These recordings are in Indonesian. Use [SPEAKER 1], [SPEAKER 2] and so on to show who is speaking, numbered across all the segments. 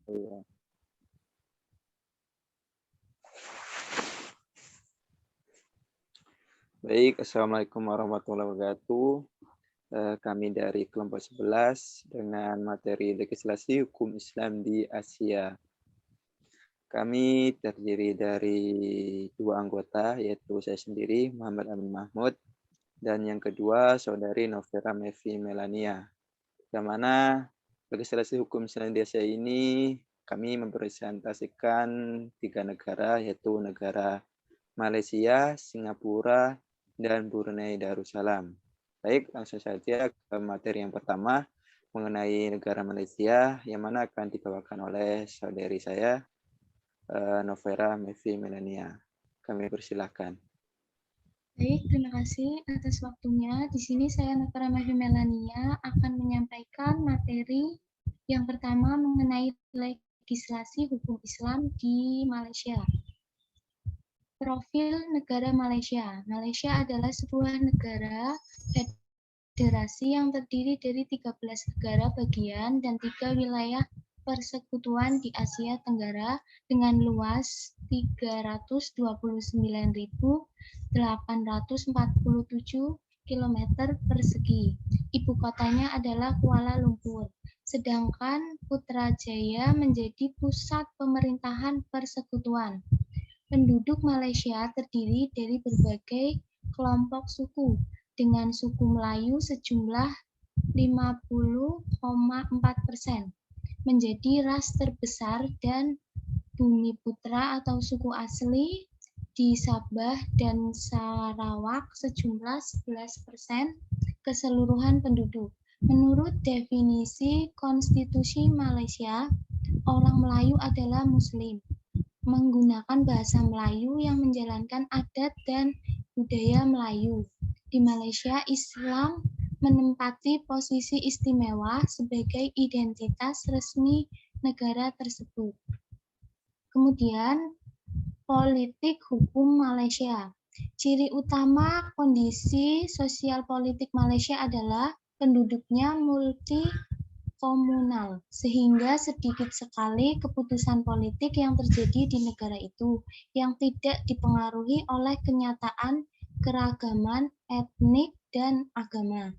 [SPEAKER 1] Iya. Baik, Assalamualaikum warahmatullahi wabarakatuh. Kami dari kelompok 11 dengan materi legislasi hukum Islam di Asia. Kami terdiri dari 2 anggota, yaitu saya sendiri, Muhammad Amin Mahmud, dan yang kedua, Saudari Novera Mevi Melania. Yang mana legislasi hukum Islam di Asia ini kami mempresentasikan 3 negara, yaitu negara Malaysia, Singapura, dan Brunei Darussalam. Baik, langsung saja ke materi yang pertama mengenai negara Malaysia, yang mana akan dibawakan oleh saudari saya, Novera Mevi Melania. Kami persilahkan.
[SPEAKER 2] Baik, terima kasih atas waktunya. Di sini saya Novera Mevi Melania akan menyampaikan materi yang pertama mengenai legislasi hukum Islam di Malaysia. Profil negara Malaysia. Malaysia adalah sebuah negara federasi yang terdiri dari 13 negara bagian dan 3 wilayah persekutuan di Asia Tenggara dengan luas 329.847 km persegi. Ibu kotanya adalah Kuala Lumpur. Sedangkan Putrajaya menjadi pusat pemerintahan persekutuan. Penduduk Malaysia terdiri dari berbagai kelompok suku, dengan suku Melayu sejumlah 50,4%, menjadi ras terbesar, dan Bumiputra atau suku asli di Sabah dan Sarawak sejumlah 11% keseluruhan penduduk. Menurut definisi Konstitusi Malaysia, orang Melayu adalah Muslim, menggunakan bahasa Melayu yang menjalankan adat dan budaya Melayu. Di Malaysia, Islam menempati posisi istimewa sebagai identitas resmi negara tersebut. Kemudian, politik hukum Malaysia. Ciri utama kondisi sosial politik Malaysia adalah penduduknya multi-komunal, sehingga sedikit sekali keputusan politik yang terjadi di negara itu yang tidak dipengaruhi oleh kenyataan keragaman etnik dan agama.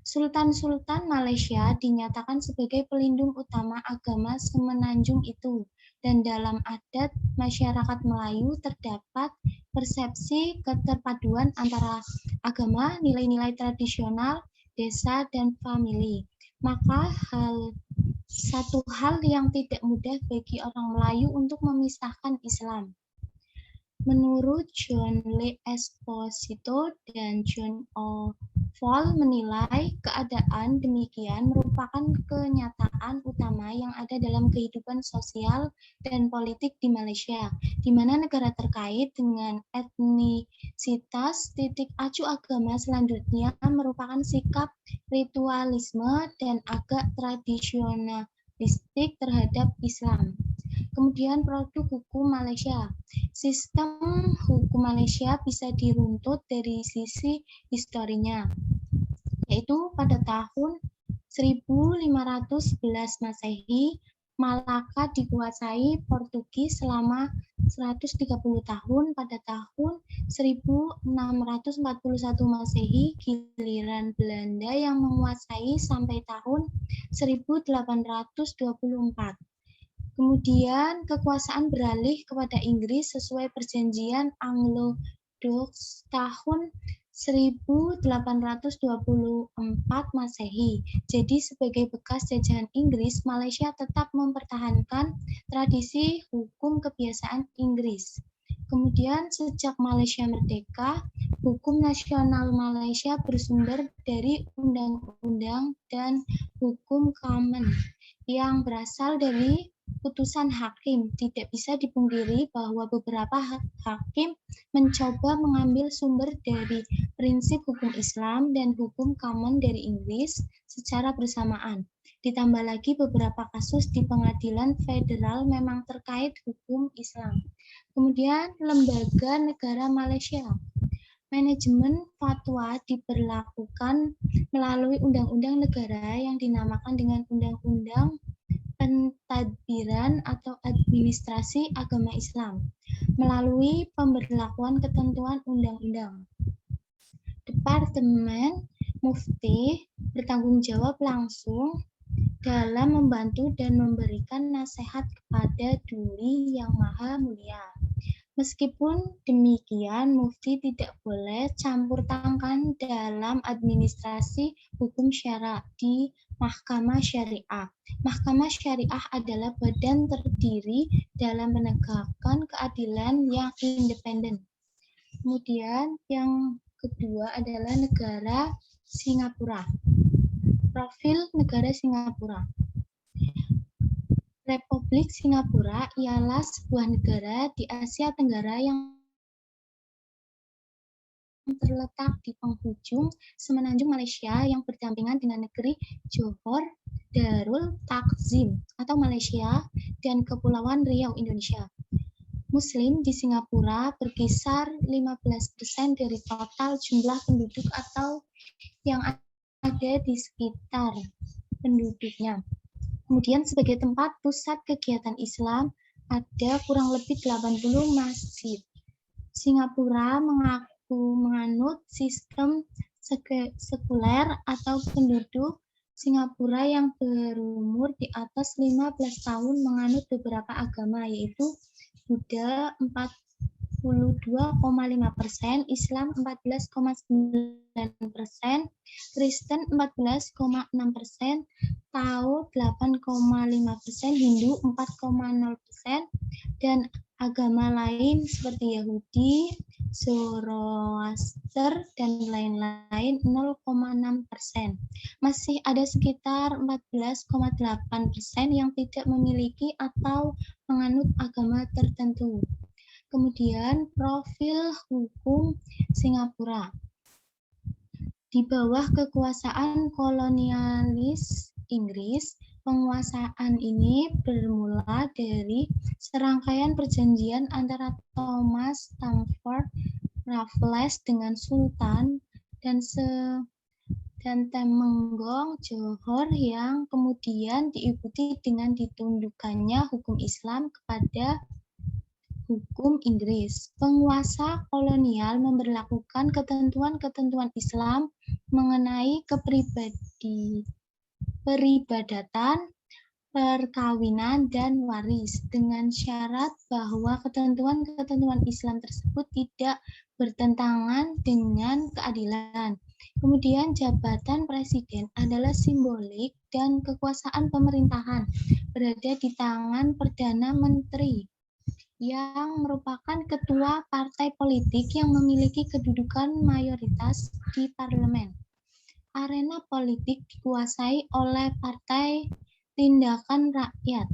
[SPEAKER 2] Sultan-sultan Malaysia dinyatakan sebagai pelindung utama agama semenanjung itu, dan dalam adat masyarakat Melayu terdapat persepsi keterpaduan antara agama, nilai-nilai tradisional, desa, dan famili. Maka satu hal yang tidak mudah bagi orang Melayu untuk memisahkan Islam. Menurut John Lee Esposito dan John Oval menilai keadaan demikian merupakan kenyataan utama yang ada dalam kehidupan sosial dan politik di Malaysia, di mana negara terkait dengan etnisitas titik acuh agama selanjutnya merupakan sikap ritualisme dan agak tradisionalistik terhadap Islam. Kemudian produk hukum Malaysia. Sistem hukum Malaysia bisa diruntut dari sisi historinya, yaitu pada tahun 1511 Masehi, Malaka dikuasai Portugis selama 130 tahun. Pada tahun 1641 Masehi, giliran Belanda yang menguasai sampai tahun 1824. Kemudian kekuasaan beralih kepada Inggris sesuai perjanjian Anglo-Dutch tahun 1824 Masehi. Jadi sebagai bekas jajahan Inggris, Malaysia tetap mempertahankan tradisi hukum kebiasaan Inggris. Kemudian sejak Malaysia merdeka, hukum nasional Malaysia bersumber dari undang-undang dan hukum common yang berasal dari putusan hakim. Tidak bisa dipungkiri bahwa beberapa hakim mencoba mengambil sumber dari prinsip hukum Islam dan hukum common dari Inggris secara bersamaan. Ditambah lagi beberapa kasus di pengadilan federal memang terkait hukum Islam. Kemudian lembaga negara Malaysia. Manajemen fatwa diberlakukan melalui undang-undang negara yang dinamakan dengan Undang-Undang pentadbiran atau administrasi agama Islam melalui pemberlakuan ketentuan undang-undang. Departemen Mufti bertanggung jawab langsung dalam membantu dan memberikan nasihat kepada Duli yang Maha Mulia. Meskipun demikian, Mufti tidak boleh campur tangan dalam administrasi hukum syara di Mahkamah Syariah. Mahkamah Syariah adalah badan terdiri dalam menegakkan keadilan yang independen. Kemudian yang kedua adalah negara Singapura. Profil negara Singapura. Republik Singapura ialah sebuah negara di Asia Tenggara yang terletak di penghujung semenanjung Malaysia yang berdampingan dengan negeri Johor Darul Takzim atau Malaysia dan Kepulauan Riau Indonesia. Muslim di Singapura berkisar 15% dari total jumlah penduduk atau yang ada di sekitar penduduknya. Kemudian sebagai tempat pusat kegiatan Islam, ada kurang lebih 80 masjid. Singapura menganut sistem sekuler atau penduduk Singapura yang berumur di atas 15 tahun menganut beberapa agama, yaitu Buddha 42,5%, Islam 14,9%, Kristen 14,6%, Tao 8,5%, Hindu 4,0%, dan agama lain seperti Yahudi, Zoroaster, dan lain-lain 0,6%. Masih ada sekitar 14,8% yang tidak memiliki atau menganut agama tertentu. Kemudian profil hukum Singapura. Di bawah kekuasaan kolonialis Inggris, penguasaan ini bermula dari serangkaian perjanjian antara Thomas Stamford Raffles dengan Sultan dan Temenggong Johor yang kemudian diikuti dengan ditundukkannya hukum Islam kepada hukum Inggris. Penguasa kolonial memberlakukan ketentuan-ketentuan Islam mengenai peribadatan, perkawinan, dan waris dengan syarat bahwa ketentuan-ketentuan Islam tersebut tidak bertentangan dengan keadilan. Kemudian jabatan presiden adalah simbolik dan kekuasaan pemerintahan berada di tangan Perdana Menteri yang merupakan ketua partai politik yang memiliki kedudukan mayoritas di parlemen. Arena politik dikuasai oleh Partai Tindakan Rakyat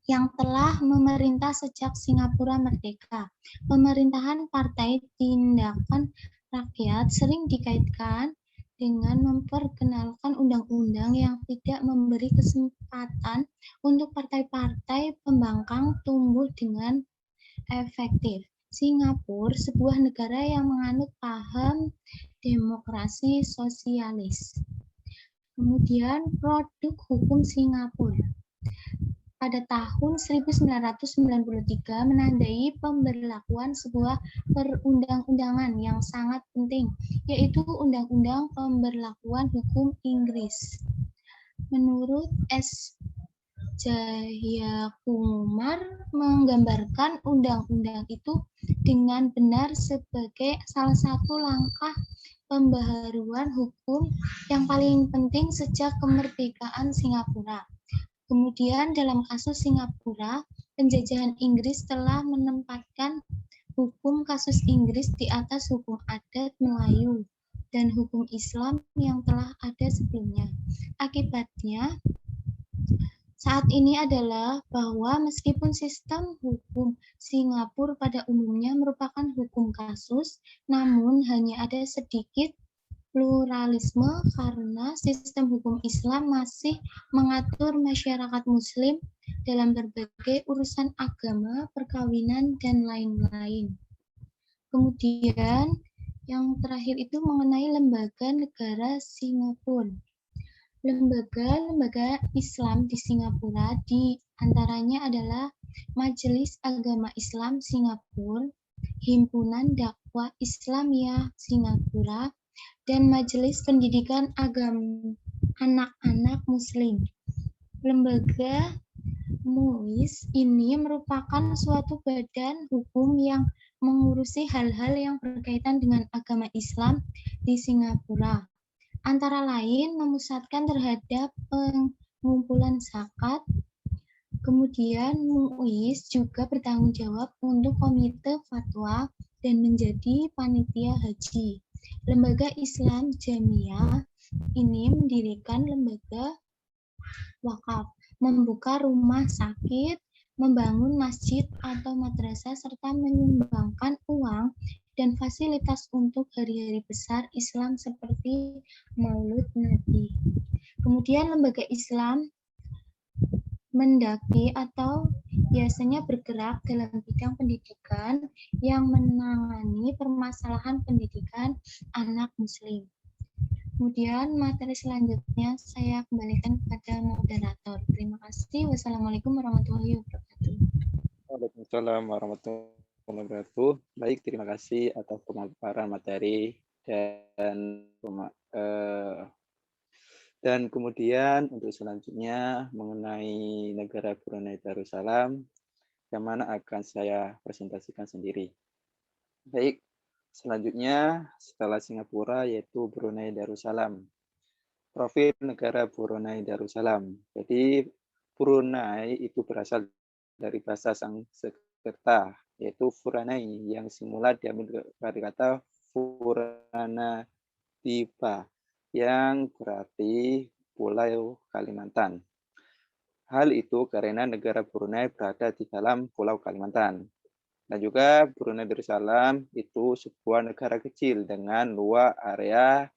[SPEAKER 2] yang telah memerintah sejak Singapura merdeka. Pemerintahan Partai Tindakan Rakyat sering dikaitkan dengan memperkenalkan undang-undang yang tidak memberi kesempatan untuk partai-partai pembangkang tumbuh dengan efektif. Singapura, sebuah negara yang menganut paham demokrasi sosialis. Kemudian produk hukum Singapura. Pada tahun 1993 menandai pemberlakuan sebuah perundang-undangan yang sangat penting, yaitu Undang-Undang Pemberlakuan Hukum Inggris. Menurut S. Jayakumar menggambarkan undang-undang itu dengan benar sebagai salah satu langkah pembaharuan hukum yang paling penting sejak kemerdekaan Singapura. Kemudian dalam kasus Singapura, penjajahan Inggris telah menempatkan hukum kasus Inggris di atas hukum adat Melayu dan hukum Islam yang telah ada sebelumnya. Akibatnya, saat ini adalah bahwa meskipun sistem hukum Singapura pada umumnya merupakan hukum kasus, namun hanya ada sedikit pluralisme karena sistem hukum Islam masih mengatur masyarakat Muslim dalam berbagai urusan agama, perkawinan, dan lain-lain. Kemudian yang terakhir itu mengenai lembaga negara Singapura. Lembaga-lembaga Islam di Singapura di antaranya adalah Majelis Agama Islam Singapura, Himpunan Dakwah Islamiyah Singapura, dan Majelis Pendidikan Agama Anak-anak Muslim. Lembaga MUIS ini merupakan suatu badan hukum yang mengurusi hal-hal yang berkaitan dengan agama Islam di Singapura. Antara lain memusatkan terhadap pengumpulan zakat. Kemudian MUIS juga bertanggung jawab untuk komite fatwa dan menjadi panitia haji. Lembaga Islam Jamiah ini mendirikan lembaga wakaf, membuka rumah sakit, membangun masjid atau madrasah, serta menyumbangkan uang dan fasilitas untuk hari-hari besar Islam seperti Maulud Nabi. Kemudian lembaga Islam Mendaki atau biasanya bergerak dalam bidang pendidikan yang menangani permasalahan pendidikan anak muslim. Kemudian materi selanjutnya saya kembalikan kepada moderator. Terima kasih. Wassalamualaikum warahmatullahi wabarakatuh.
[SPEAKER 1] Waalaikumsalam warahmatullahi wabarakatuh. Baik, terima kasih atas pemaparan materi dan kemudian untuk selanjutnya mengenai negara Brunei Darussalam yang mana akan saya presentasikan sendiri. Baik, selanjutnya setelah Singapura yaitu Brunei Darussalam. Profil negara Brunei Darussalam. Jadi Brunei itu berasal dari bahasa Sanskerta yaitu Furanai yang semula diambil dari kata Furana Dipa yang berarti Pulau Kalimantan. Hal itu karena negara Brunei berada di dalam Pulau Kalimantan. Dan juga Brunei Darussalam itu sebuah negara kecil dengan luas area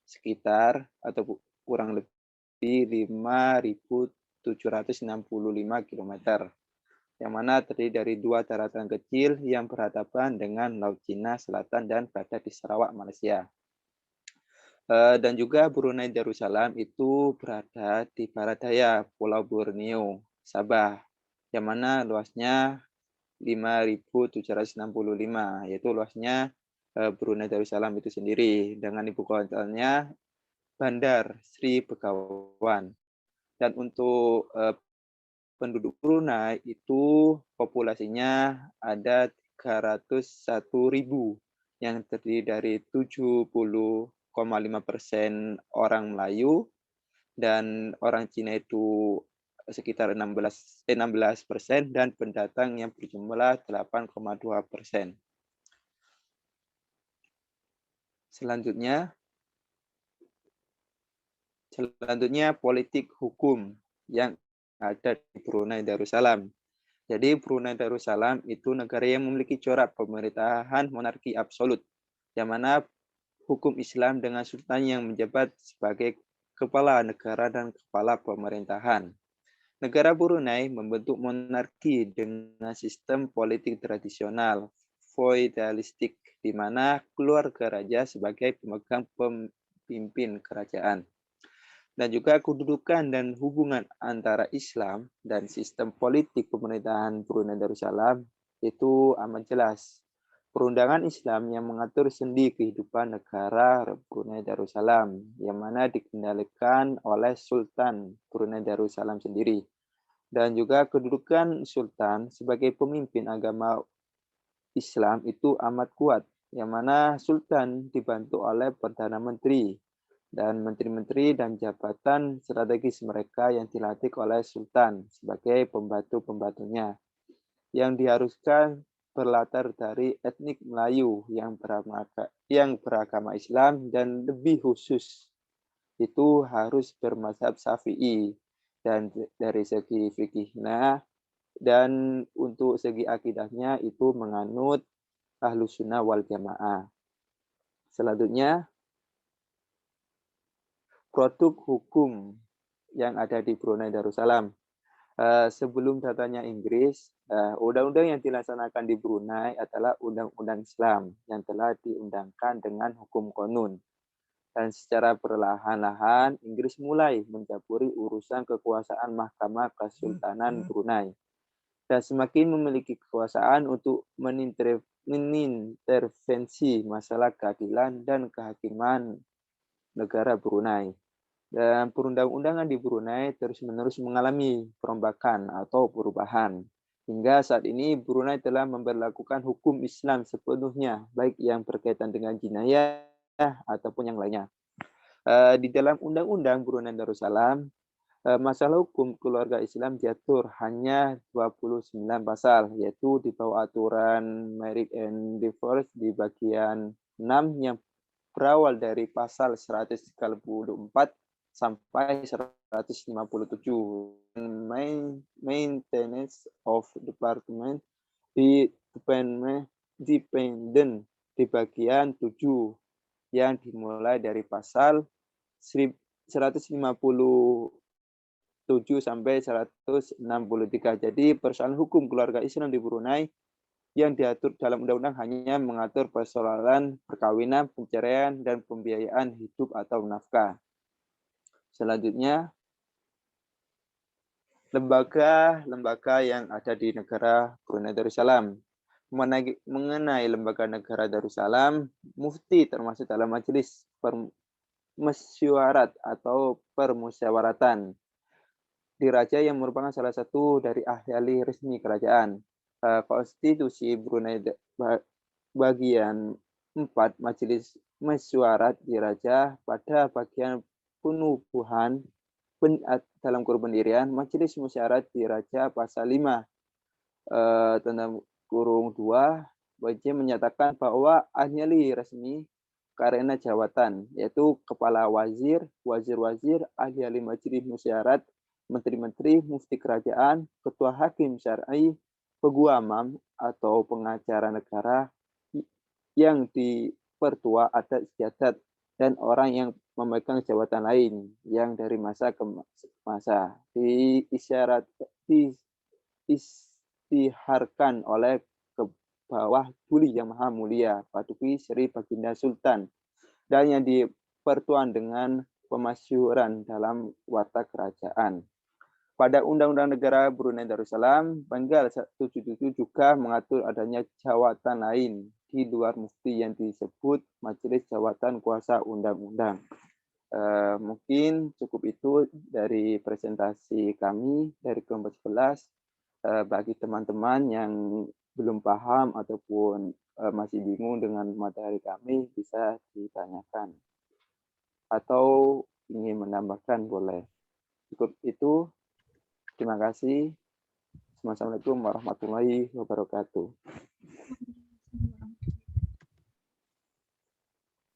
[SPEAKER 1] sekitar atau kurang lebih 5.765 km, yang mana terdiri dari dua daratan kecil yang berhadapan dengan Laut Cina Selatan dan berada di Sarawak, Malaysia. Dan juga Brunei Darussalam itu berada di barat daya Pulau Borneo, Sabah, yang mana luasnya 5.765, yaitu luasnya Brunei Darussalam itu sendiri, dengan ibu kotanya Bandar Sri Begawan. Dan untuk penduduk Brunei itu populasinya ada 301.000 yang terdiri dari 70,5% orang Melayu dan orang Cina itu sekitar 16% dan pendatang yang berjumlah 8,2%. Selanjutnya politik hukum yang ada di Brunei Darussalam. Jadi Brunei Darussalam itu negara yang memiliki corak pemerintahan monarki absolut, yang mana hukum Islam dengan sultan yang menjabat sebagai kepala negara dan kepala pemerintahan. Negara Brunei membentuk monarki dengan sistem politik tradisional, feudalistik, di mana keluarga raja sebagai pemegang pemimpin kerajaan. Dan juga kedudukan dan hubungan antara Islam dan sistem politik pemerintahan Brunei Darussalam itu amat jelas. Perundangan Islam yang mengatur sendi kehidupan negara Brunei Darussalam, yang mana dikendalikan oleh Sultan Brunei Darussalam sendiri. Dan juga kedudukan Sultan sebagai pemimpin agama Islam itu amat kuat, yang mana Sultan dibantu oleh Perdana Menteri dan menteri-menteri dan jabatan strategis mereka yang dilantik oleh Sultan sebagai pembantu-pembantunya, yang diharuskan berlatar dari etnik Melayu yang beragama Islam dan lebih khusus itu harus bermazhab Syafi'i, dan dari segi fikihnya dan untuk segi akidahnya itu menganut Ahlus Sunnah wal Jamaah. Selanjutnya produk hukum yang ada di Brunei Darussalam. Sebelum datanya Inggris, undang-undang yang dilaksanakan di Brunei adalah undang-undang Islam yang telah diundangkan dengan hukum konun. Dan secara perlahan-lahan Inggris mulai mencampuri urusan kekuasaan Mahkamah Kesultanan Brunei dan semakin memiliki kekuasaan untuk menintervensi masalah keadilan dan kehakiman negara Brunei. Dan perundang-undangan di Brunei terus-menerus mengalami perombakan atau perubahan. Hingga saat ini Brunei telah memberlakukan hukum Islam sepenuhnya, baik yang berkaitan dengan jinayah ataupun yang lainnya. Di dalam Undang-Undang Brunei Darussalam, masalah hukum keluarga Islam diatur hanya 29 pasal, yaitu di bawah aturan Marriage and Divorce di bagian 6 yang berawal dari pasal 134 sampai 157. Maintenance of Department di Dependent di bagian 7 yang dimulai dari pasal 157 sampai 163. Jadi persoalan hukum keluarga Islam di Brunei yang diatur dalam undang-undang hanya mengatur persoalan perkawinan, perceraian, dan pembiayaan hidup atau nafkah. Selanjutnya, lembaga-lembaga yang ada di negara Brunei Darussalam. Mengenai lembaga negara Darussalam, mufti termasuk dalam majelis permusyawarat atau permusyawaratan. Diraja yang merupakan salah satu dari ahli resmi kerajaan. Konstitusi Brunei bagian 4 Majelis Mesyuarat Diraja pada bagian penubuhan dalam kurung pendirian Majelis Musyawarat Diraja pasal 5 tanda kurung 2 wajib menyatakan bahwa ahli resmi karena jawatan yaitu kepala wazir, wazir-wazir, ahli Majelis Musyawarat, menteri-menteri, mufti kerajaan, ketua hakim syar'i, peguamam atau pengacara negara yang dipertua adat istiadat dan orang yang memegang jabatan lain yang dari masa ke masa diisytiharkan oleh ke bawah Duli Yang Maha Mulia Paduki Sri Baginda Sultan dan yang dipertuan dengan pemasyhuran dalam watak kerajaan. Pada Undang-Undang Negara Brunei Darussalam, Pasal 177 juga mengatur adanya jawatan lain di luar mufti yang disebut Majelis Jawatan Kuasa Undang-Undang. Mungkin cukup itu dari presentasi kami dari kelompok 11. Bagi teman-teman yang belum paham ataupun masih bingung dengan materi kami, bisa ditanyakan. Atau ingin menambahkan boleh. Cukup itu. Terima kasih. Assalamualaikum warahmatullahi wabarakatuh.